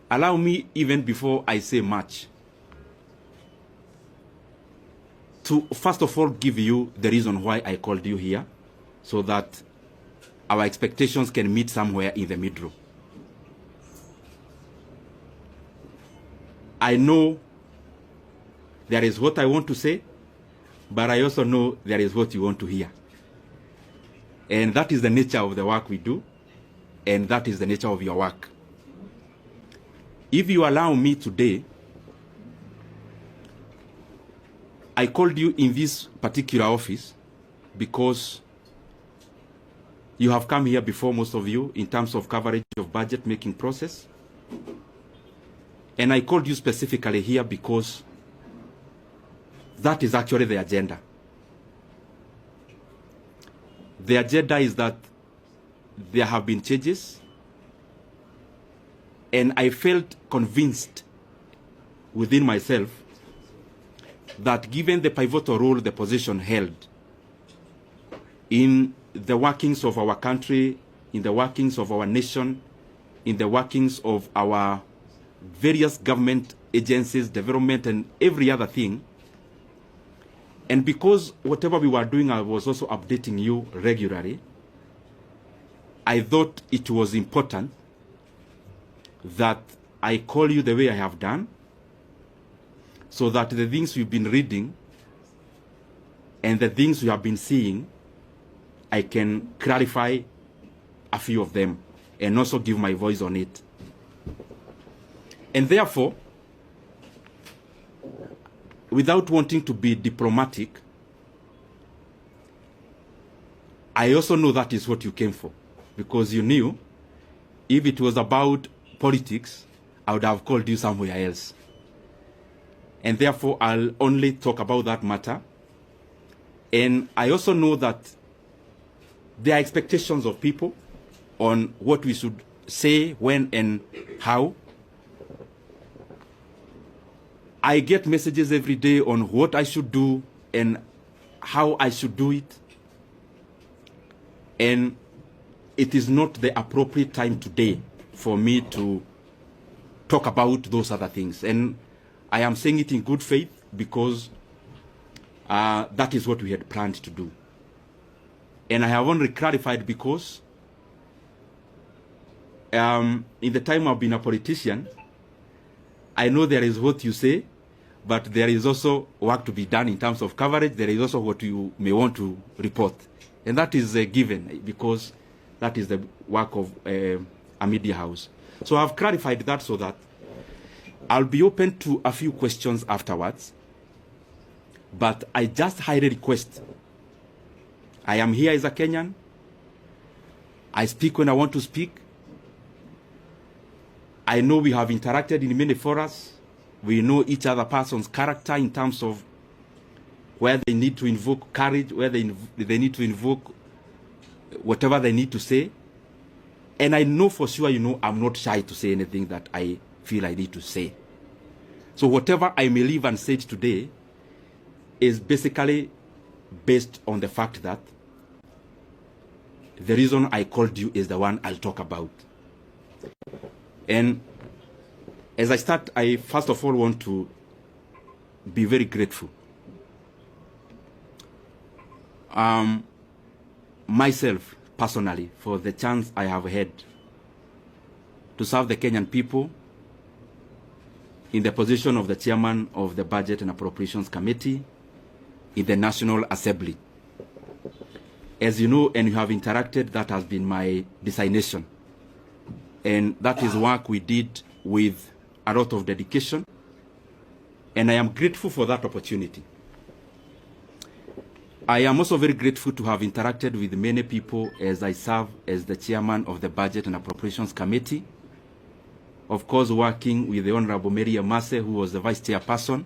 allow me, even before I say much, to first of all give you the reason why I called you here, so that our expectations can meet somewhere in the middle. I know there is what I want to say, but I also know there is what you want to hear. And that is the nature of the work we do, and that is the nature of your work. If you allow me today, I called you in this particular office because you have come here before, most of you, in terms of coverage of budget making process. And I called you specifically here because that is actually the agenda. The agenda is that there have been changes, and I felt convinced within myself that given the pivotal role the position held in the workings of our country, in the workings of our nation, in the workings of our various government agencies, development, and every other thing, and because whatever we were doing, I was also updating you regularly, I thought it was important that I call you the way I have done, so that the things we've been reading and the things we have been seeing, I can clarify a few of them and also give my voice on it. And therefore, without wanting to be diplomatic, I also know that is what you came for, because you knew if it was about politics, I would have called you somewhere else. And therefore, I'll only talk about that matter. And I also know that there are expectations of people on what we should say, when, and how. I get messages every day on what I should do and how I should do it. And it is not the appropriate time today for me to talk about those other things. And I am saying it in good faith because that is what we had planned to do. And I have only clarified because in the time I've been a politician, I know there is what you say, but there is also work to be done in terms of coverage. There is also what you may want to report. And that is given because that is the work of a media house. So I've clarified that so that I'll be open to a few questions afterwards. But I just highly request, I am here as a Kenyan. I speak when I want to speak. I know we have interacted in many forums. We know each other person's character in terms of where they need to invoke courage, where they need to invoke whatever they need to say. And I know for sure, you know, I'm not shy to say anything that I feel I need to say. So whatever I may leave unsaid today is basically based on the fact that the reason I called you is the one I'll talk about. And as I start, I first of all want to be very grateful. Myself, personally, for the chance I have had to serve the Kenyan people in the position of the chairman of the Budget and Appropriations Committee in the National Assembly. As you know, and you have interacted, that has been my designation. And that is work we did with a lot of dedication. And I am grateful for that opportunity. I am also very grateful to have interacted with many people as I serve as the chairman of the Budget and Appropriations Committee. Of course, working with the Honorable Mary Amase, who was the vice chairperson,